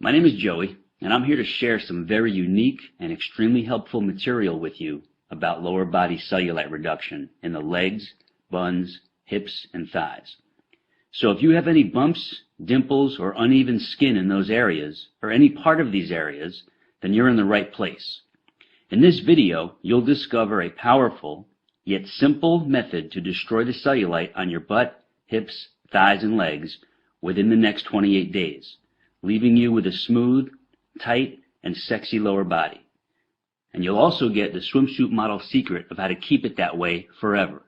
My name is Joey, and I'm here to share some very unique and extremely helpful material with you about lower body cellulite reduction in the legs, buns, hips, and thighs. So if you have any bumps, dimples, or uneven skin in those areas, or any part of these areas, then you're in the right place. In this video, you'll discover a powerful, yet simple method to destroy the cellulite on your butt, hips, thighs, and legs within the next 28 days, leaving you with a smooth, tight, and sexy lower body. And you'll also get the swimsuit model secret of how to keep it that way forever.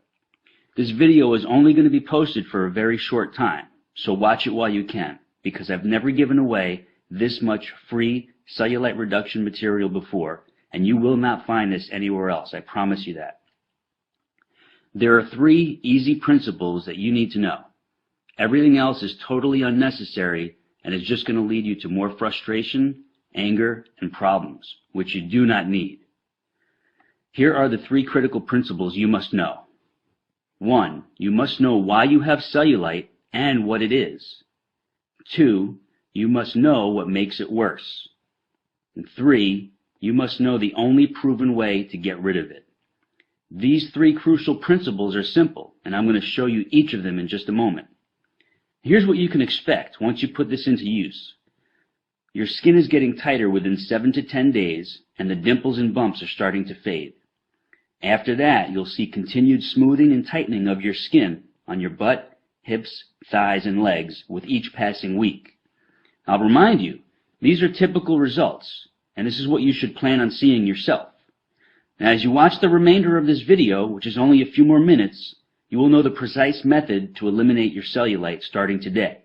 This video is only going to be posted for a very short time, so watch it while you can, because I've never given away this much free cellulite reduction material before, and you will not find this anywhere else, I promise you that. There are 3 easy principles that you need to know. Everything else is totally unnecessary and is just going to lead you to more frustration, anger, and problems, which you do not need. Here are the 3 critical principles you must know. 1. You must know why you have cellulite and what it is. 2. You must know what makes it worse. And 3. You must know the only proven way to get rid of it. These 3 crucial principles are simple, and I'm going to show you each of them in just a moment. Here's what you can expect once you put this into use. Your skin is getting tighter within 7 to 10 days, and the dimples and bumps are starting to fade. After that, you'll see continued smoothing and tightening of your skin on your butt, hips, thighs, and legs with each passing week. I'll remind you, these are typical results, and this is what you should plan on seeing yourself. Now, as you watch the remainder of this video, which is only a few more minutes, you will know the precise method to eliminate your cellulite starting today.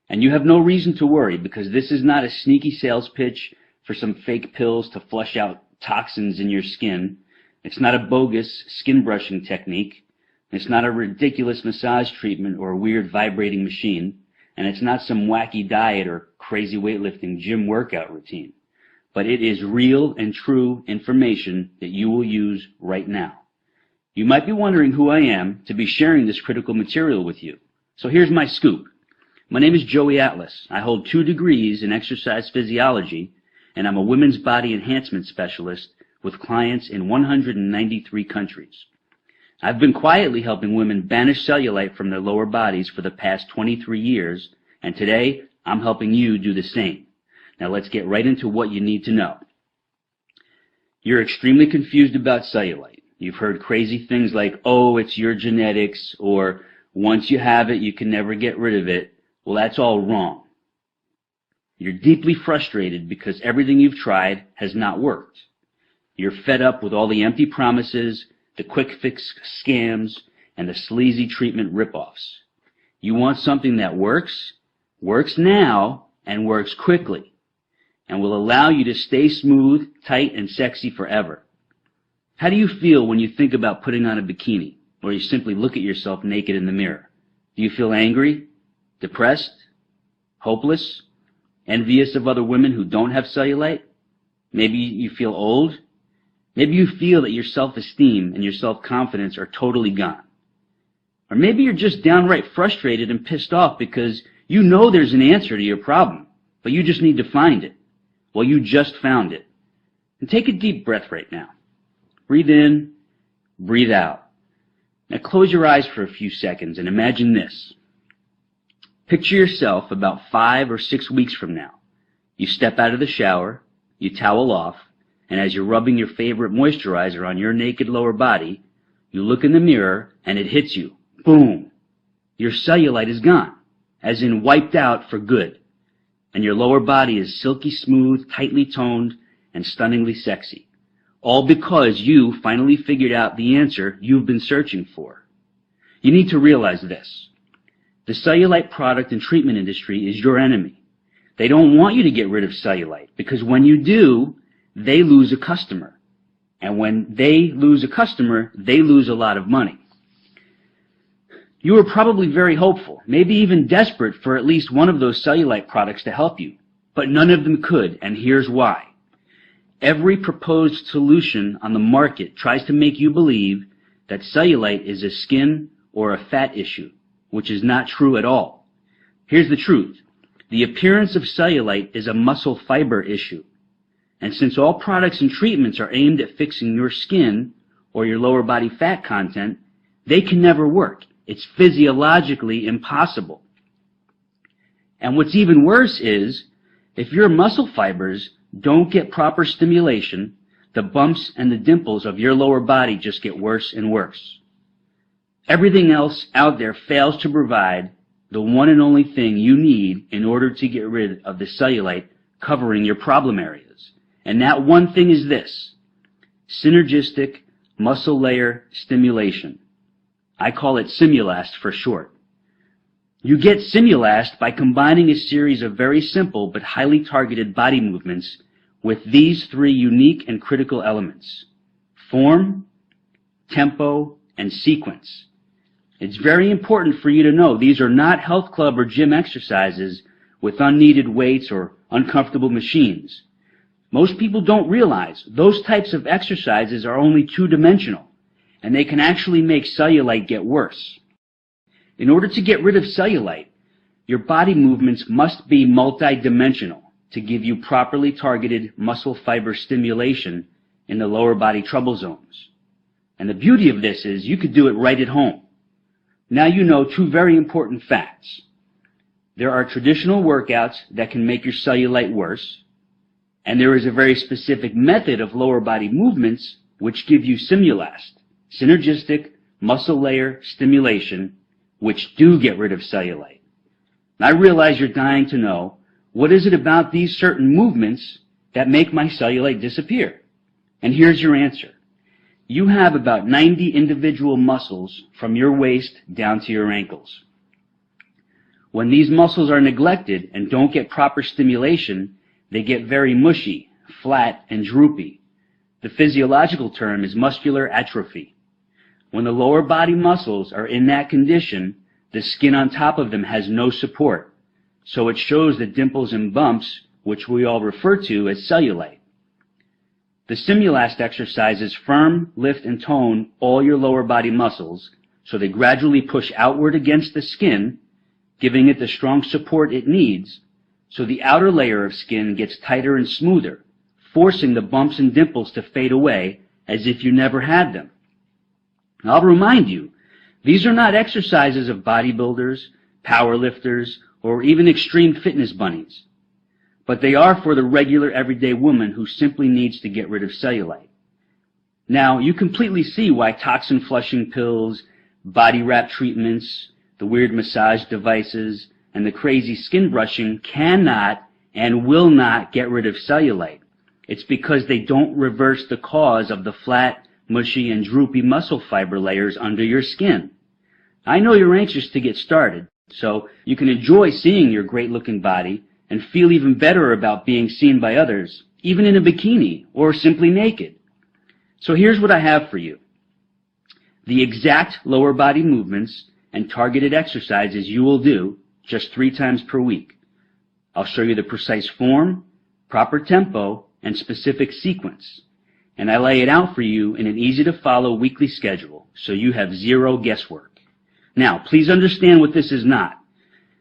And you have no reason to worry, because this is not a sneaky sales pitch for some fake pills to flush out toxins in your skin. It's not a bogus skin brushing technique. It's not a ridiculous massage treatment or a weird vibrating machine. And it's not some wacky diet or crazy weightlifting gym workout routine. But it is real and true information that you will use right now. You might be wondering who I am to be sharing this critical material with you. So here's my scoop. My name is Joey Atlas. I hold 2 degrees in exercise physiology, and I'm a women's body enhancement specialist with clients in 193 countries. I've been quietly helping women banish cellulite from their lower bodies for the past 23 years, and today I'm helping you do the same. Now let's get right into what you need to know. You're extremely confused about cellulite. You've heard crazy things like, oh, it's your genetics, or once you have it, you can never get rid of it. Well, that's all wrong. You're deeply frustrated because everything you've tried has not worked. You're fed up with all the empty promises, the quick fix scams, and the sleazy treatment ripoffs. You want something that works now, and works quickly, and will allow you to stay smooth, tight, and sexy forever. How do you feel when you think about putting on a bikini, or you simply look at yourself naked in the mirror? Do you feel angry, depressed, hopeless, envious of other women who don't have cellulite? Maybe you feel old. Maybe you feel that your self-esteem and your self-confidence are totally gone. Or maybe you're just downright frustrated and pissed off because you know there's an answer to your problem, but you just need to find it. Well, you just found it. And take a deep breath right now. Breathe in, breathe out. Now close your eyes for a few seconds and imagine this. Picture yourself about 5 or 6 weeks from now. You step out of the shower, you towel off, and as you're rubbing your favorite moisturizer on your naked lower body, you look in the mirror and it hits you. Boom! Your cellulite is gone, as in wiped out for good. And your lower body is silky smooth, tightly toned, and stunningly sexy. All because you finally figured out the answer you've been searching for. You need to realize this. The cellulite product and treatment industry is your enemy. They don't want you to get rid of cellulite, because when you do, they lose a customer. And when they lose a customer, they lose a lot of money. You were probably very hopeful, maybe even desperate for at least one of those cellulite products to help you, but none of them could, and here's why. Every proposed solution on the market tries to make you believe that cellulite is a skin or a fat issue, which is not true at all. Here's the truth. The appearance of cellulite is a muscle fiber issue. And since all products and treatments are aimed at fixing your skin or your lower body fat content, they can never work. It's physiologically impossible. And what's even worse is, if your muscle fibers don't get proper stimulation, the bumps and the dimples of your lower body just get worse and worse. Everything else out there fails to provide the one and only thing you need in order to get rid of the cellulite covering your problem areas. And that one thing is this: synergistic muscle layer stimulation. I call it Simulast for short. You get Simulast by combining a series of very simple but highly targeted body movements with these three unique and critical elements: form, tempo, and sequence. It's very important for you to know these are not health club or gym exercises with unneeded weights or uncomfortable machines. Most people don't realize those types of exercises are only two-dimensional, and they can actually make cellulite get worse. In order to get rid of cellulite, your body movements must be multidimensional to give you properly targeted muscle fiber stimulation in the lower body trouble zones. And the beauty of this is you could do it right at home. Now you know two very important facts. There are traditional workouts that can make your cellulite worse, and there is a very specific method of lower body movements which give you Simulast, synergistic muscle layer stimulation, which do get rid of cellulite. And I realize you're dying to know, what is it about these certain movements that make my cellulite disappear? And here's your answer. You have about 90 individual muscles from your waist down to your ankles. When these muscles are neglected and don't get proper stimulation, they get very mushy, flat, and droopy. The physiological term is muscular atrophy. When the lower body muscles are in that condition, the skin on top of them has no support, so it shows the dimples and bumps, which we all refer to as cellulite. The Simulast exercises firm, lift, and tone all your lower body muscles, so they gradually push outward against the skin, giving it the strong support it needs, so the outer layer of skin gets tighter and smoother, forcing the bumps and dimples to fade away as if you never had them. I'll remind you, these are not exercises of bodybuilders, powerlifters, or even extreme fitness bunnies, but they are for the regular everyday woman who simply needs to get rid of cellulite. Now, you completely see why toxin flushing pills, body wrap treatments, the weird massage devices, and the crazy skin brushing cannot and will not get rid of cellulite. It's because they don't reverse the cause of the flat, mushy, and droopy muscle fiber layers under your skin. I know you're anxious to get started, so you can enjoy seeing your great-looking body and feel even better about being seen by others, even in a bikini or simply naked. So here's what I have for you: the exact lower body movements and targeted exercises you will do just 3 times per week. I'll show you the precise form, proper tempo, and specific sequence. And I lay it out for you in an easy-to-follow weekly schedule, so you have zero guesswork. Now, please understand what this is not.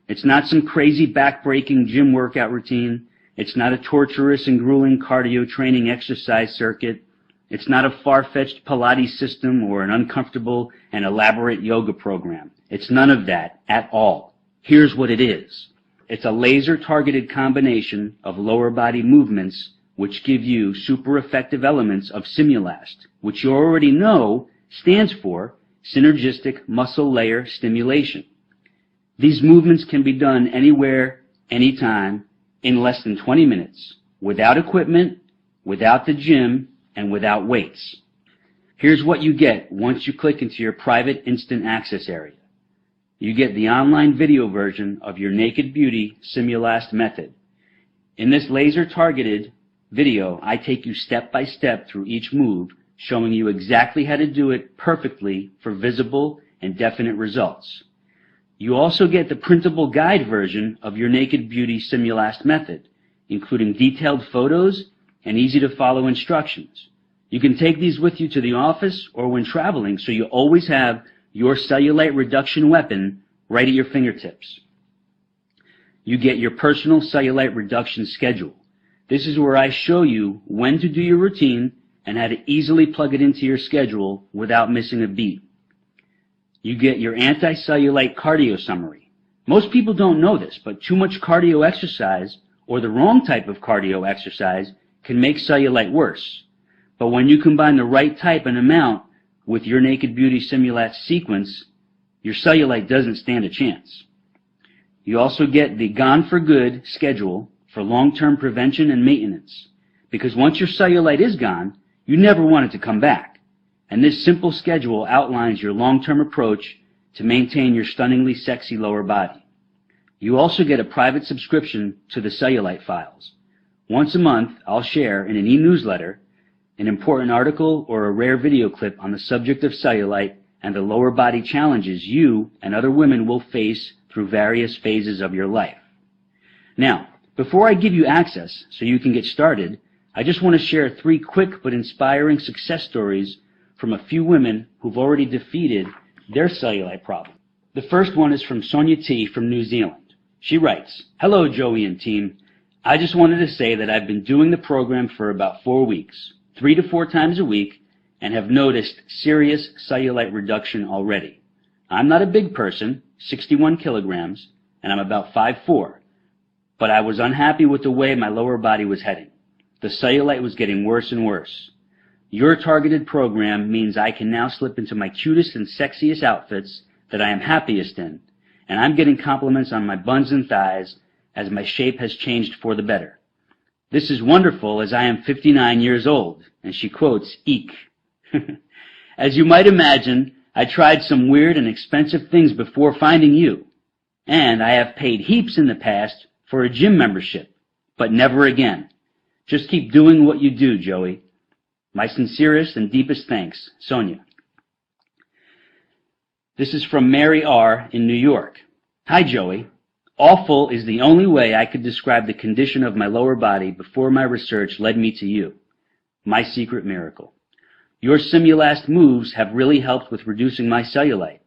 It's not some crazy back-breaking gym workout routine. It's not a torturous and grueling cardio training exercise circuit. It's not a far-fetched Pilates system or an uncomfortable and elaborate yoga program. It's none of that at all. Here's what it is. It's a laser-targeted combination of lower body movements which give you super effective elements of Simulast, which you already know stands for synergistic muscle layer stimulation. These movements can be done anywhere, anytime, in less than 20 minutes, without equipment, without the gym, and without weights. Here's what you get once you click into your private instant access area. You get the online video version of your Naked Beauty Simulast method. In this laser-targeted video, I take you step by step through each move, showing you exactly how to do it perfectly for visible and definite results. You also get the printable guide version of your Naked Beauty Simulast method, including detailed photos and easy-to-follow instructions. You can take these with you to the office or when traveling, so you always have your cellulite reduction weapon right at your fingertips. you get your personal cellulite reduction schedule. This is where I show you when to do your routine and how to easily plug it into your schedule without missing a beat. You get your anti-cellulite cardio summary. Most people don't know this, but too much cardio exercise or the wrong type of cardio exercise can make cellulite worse. But when you combine the right type and amount with your Naked Beauty Simulat sequence, your cellulite doesn't stand a chance. You also get the Gone for Good schedule for long-term prevention and maintenance, because once your cellulite is gone, you never want it to come back. And this simple schedule outlines your long-term approach to maintain your stunningly sexy lower body. You also get a private subscription to the Cellulite files. Once a month, I'll share in an e-newsletter an important article or a rare video clip on the subject of cellulite and the lower body challenges you and other women will face through various phases of your life. Now, before I give you access so you can get started, I just want to share 3 quick but inspiring success stories from a few women who've already defeated their cellulite problem. The first one is from Sonia T. from New Zealand. She writes, "Hello, Joey and team. I just wanted to say that I've been doing the program for about 4 weeks, 3 to 4 times a week, and have noticed serious cellulite reduction already. I'm not a big person, 61 kilograms, and I'm about 5'4", but I was unhappy with the way my lower body was heading. The cellulite was getting worse and worse. Your targeted program means I can now slip into my cutest and sexiest outfits that I am happiest in, and I'm getting compliments on my buns and thighs as my shape has changed for the better. This is wonderful as I am 59 years old," and she quotes, "Eek." "As you might imagine, I tried some weird and expensive things before finding you, and I have paid heaps in the past for a gym membership, but never again. Just keep doing what you do, Joey. My sincerest and deepest thanks, Sonia." This is from Mary R. in New York. "Hi, Joey. Awful is the only way I could describe the condition of my lower body before my research led me to you. My secret miracle. Your Simulast moves have really helped with reducing my cellulite.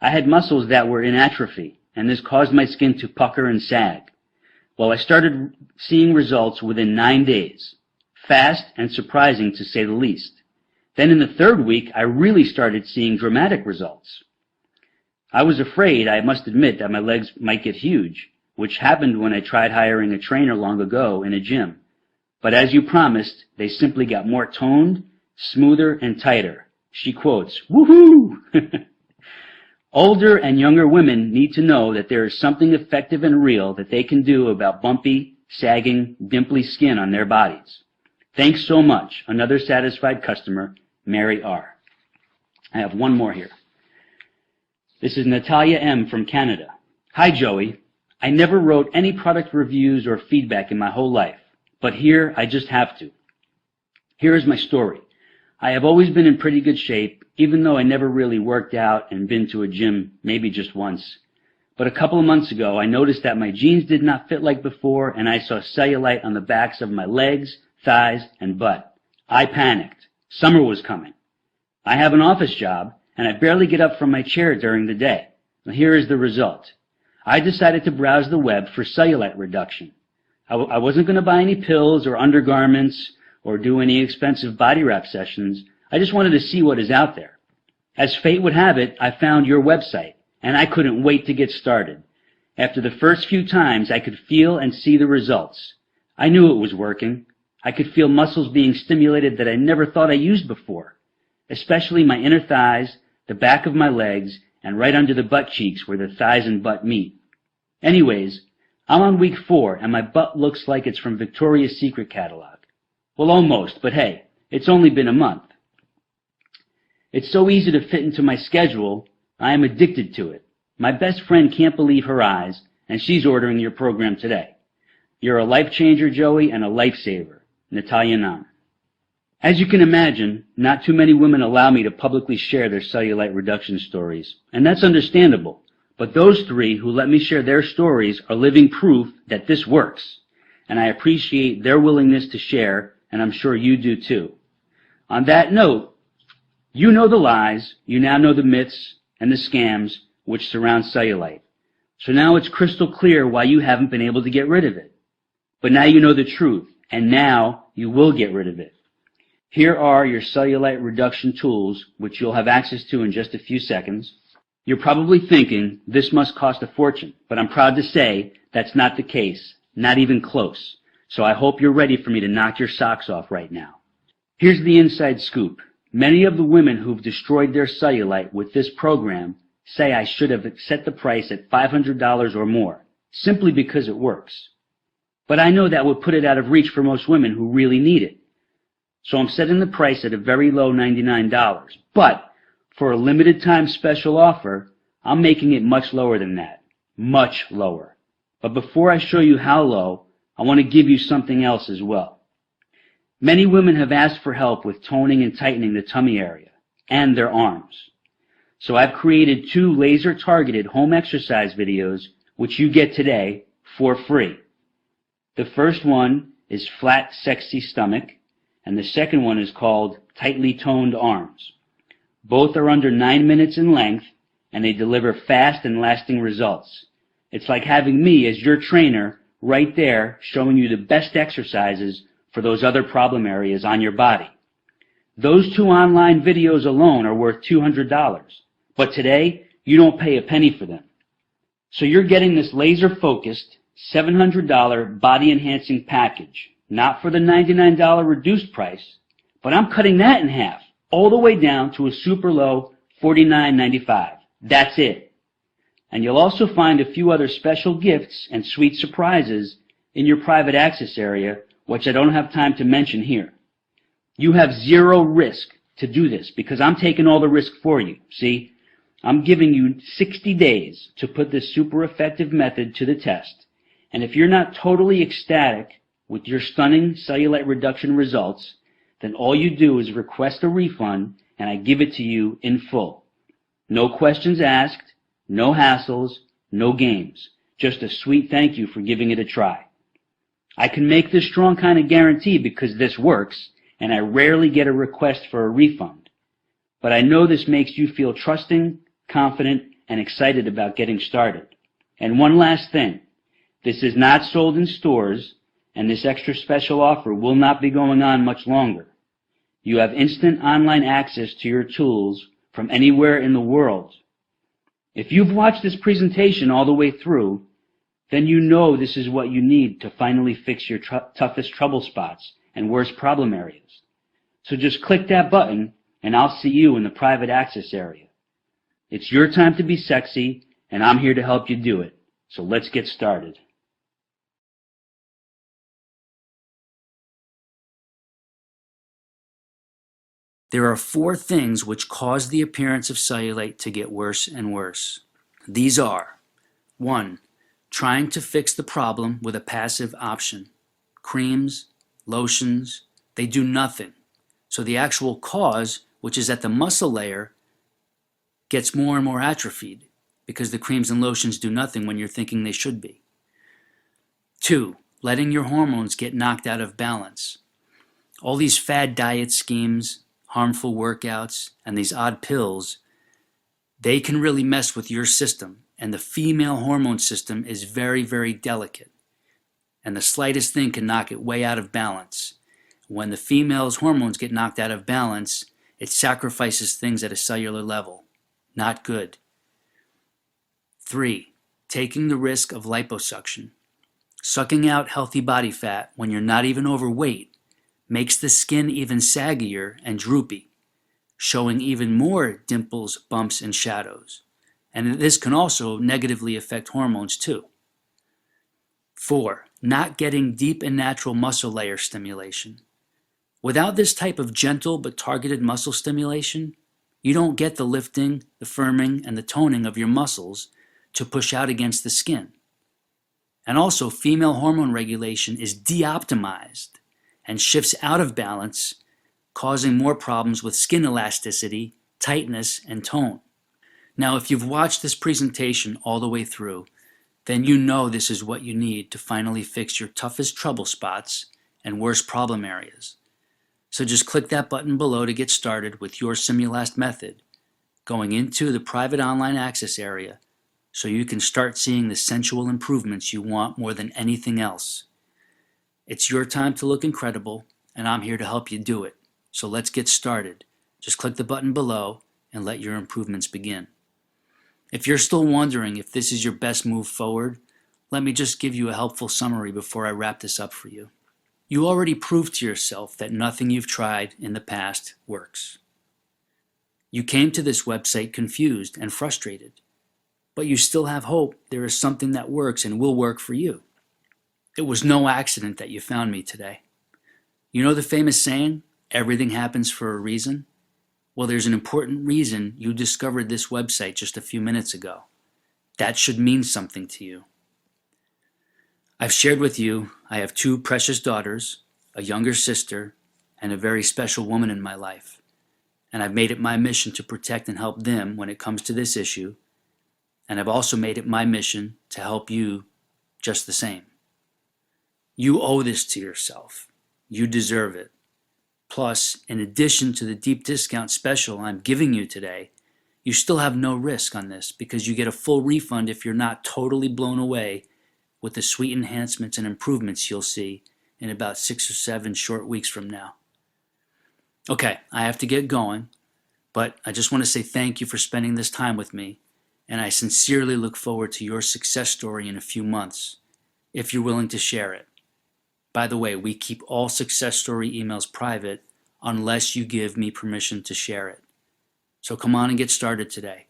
I had muscles that were in atrophy, and this caused my skin to pucker and sag. Well, I started seeing results within 9 days. Fast and surprising, to say the least. Then in the 3rd week, I really started seeing dramatic results. I was afraid, I must admit, that my legs might get huge, which happened when I tried hiring a trainer long ago in a gym. But as you promised, they simply got more toned, smoother, and tighter." She quotes, "Woohoo!" Older and younger women need to know that there is something effective and real that they can do about bumpy, sagging, dimply skin on their bodies. Thanks so much. Another satisfied customer, Mary R. I have one more here. This is Natalia M. from Canada. "Hi, Joey. I never wrote any product reviews or feedback in my whole life, but here I just have to. Here is my story. I have always been in pretty good shape, even though I never really worked out and been to a gym maybe just once. But a couple of months ago, I noticed that my jeans did not fit like before, and I saw cellulite on the backs of my legs, thighs, and butt. I panicked. Summer was coming. I have an office job, and I barely get up from my chair during the day. Now, here is the result. I decided to browse the web for cellulite reduction. I wasn't going to buy any pills or undergarments or do any expensive body wrap sessions. I just wanted to see what is out there. As fate would have it, I found your website, and I couldn't wait to get started. After the first few times, I could feel and see the results. I knew it was working. I could feel muscles being stimulated that I never thought I used before, especially my inner thighs, the back of my legs, and right under the butt cheeks where the thighs and butt meet. Anyways, I'm on week 4, and my butt looks like it's from Victoria's Secret catalog. Well, almost, but hey, it's only been a month. It's so easy to fit into my schedule, I am addicted to it. My best friend can't believe her eyes, and she's ordering your program today. You're a life changer, Joey, and a lifesaver. Natalia Nam. As you can imagine, not too many women allow me to publicly share their cellulite reduction stories, and that's understandable. But those 3 who let me share their stories are living proof that this works, and I appreciate their willingness to share, and I'm sure you do too. On that note, you know the lies, you now know the myths and the scams which surround cellulite. So now it's crystal clear why you haven't been able to get rid of it. But now you know the truth, and now you will get rid of it. Here are your cellulite reduction tools, which you'll have access to in just a few seconds. You're probably thinking, this must cost a fortune, but I'm proud to say that's not the case, not even close. So I hope you're ready for me to knock your socks off right now. Here's the inside scoop. Many of the women who've destroyed their cellulite with this program say I should have set the price at $500 or more, simply because it works. But I know that would put it out of reach for most women who really need it. So I'm setting the price at a very low $99. But for a limited time special offer, I'm making it much lower than that. Much lower. But before I show you how low, I want to give you something else as well. Many women have asked for help with toning and tightening the tummy area and their arms. So I've created 2 laser-targeted home exercise videos, which you get today for free. The first one is Flat, Sexy Stomach, and the second one is called Tightly Toned Arms. Both are under 9 minutes in length, and they deliver fast and lasting results. It's like having me as your trainer right there showing you the best exercises for those other problem areas on your body. Those 2 online videos alone are worth $200, but today you don't pay a penny for them. So you're getting this laser-focused $700 body-enhancing package, not for the $99 reduced price, but I'm cutting that in half, all the way down to a super low $49.95. That's it. And you'll also find a few other special gifts and sweet surprises in your private access area, which I don't have time to mention here. You have zero risk to do this because I'm taking all the risk for you. See, I'm giving you 60 days to put this super effective method to the test. And if you're not totally ecstatic with your stunning cellulite reduction results, then all you do is request a refund and I give it to you in full. No questions asked, no hassles, no games. Just a sweet thank you for giving it a try. I can make this strong kind of guarantee because this works, and I rarely get a request for a refund. But I know this makes you feel trusting, confident, and excited about getting started. And one last thing. This is not sold in stores, and this extra special offer will not be going on much longer. You have instant online access to your tools from anywhere in the world. If you've watched this presentation all the way through, then you know this is what you need to finally fix your toughest trouble spots and worst problem areas. So just click that button and I'll see you in the private access area. It's your time to be sexy and I'm here to help you do it. So let's get started. There are 4 things which cause the appearance of cellulite to get worse and worse. These are: 1. Trying to fix the problem with a passive option. Creams, lotions, they do nothing. So the actual cause, which is at the muscle layer, gets more and more atrophied because the creams and lotions do nothing when you're thinking they should be. 2. Letting your hormones get knocked out of balance. All these fad diet schemes, harmful workouts, and these odd pills, they can really mess with your system. And the female hormone system is very, very delicate. And the slightest thing can knock it way out of balance. When the female's hormones get knocked out of balance, it sacrifices things at a cellular level. Not good. 3. Taking the risk of liposuction. Sucking out healthy body fat when you're not even overweight makes the skin even saggier and droopy, showing even more dimples, bumps, and shadows. And this can also negatively affect hormones too. 4. Not getting deep and natural muscle layer stimulation. Without this type of gentle but targeted muscle stimulation, you don't get the lifting, the firming, and the toning of your muscles to push out against the skin. And also, female hormone regulation is de-optimized and shifts out of balance, causing more problems with skin elasticity, tightness, and tone. Now, if you've watched this presentation all the way through, then you know this is what you need to finally fix your toughest trouble spots and worst problem areas. So just click that button below to get started with your Simulast method, going into the private online access area, so you can start seeing the sensual improvements you want more than anything else. It's your time to look incredible, and I'm here to help you do it. So let's get started. Just click the button below and let your improvements begin. If you're still wondering if this is your best move forward, let me just give you a helpful summary before I wrap this up for you. You already proved to yourself that nothing you've tried in the past works. You came to this website confused and frustrated, but you still have hope there is something that works and will work for you. It was no accident that you found me today. You know the famous saying, everything happens for a reason? Well, there's an important reason you discovered this website just a few minutes ago. That should mean something to you. I've shared with you I have 2 precious daughters, a younger sister, and a very special woman in my life. And I've made it my mission to protect and help them when it comes to this issue. And I've also made it my mission to help you just the same. You owe this to yourself. You deserve it. Plus, in addition to the deep discount special I'm giving you today, you still have no risk on this because you get a full refund if you're not totally blown away with the sweet enhancements and improvements you'll see in about 6 or 7 short weeks from now. Okay, I have to get going, but I just want to say thank you for spending this time with me, and I sincerely look forward to your success story in a few months, if you're willing to share it. By the way, we keep all success story emails private unless you give me permission to share it. So come on and get started today.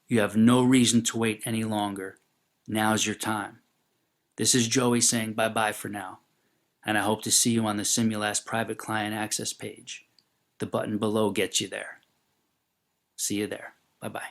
You have no reason to wait any longer. Now's your time. This is Joey saying bye-bye for now, and I hope to see you on the Simulast private client access page. The button below gets you there. See you there. Bye-bye.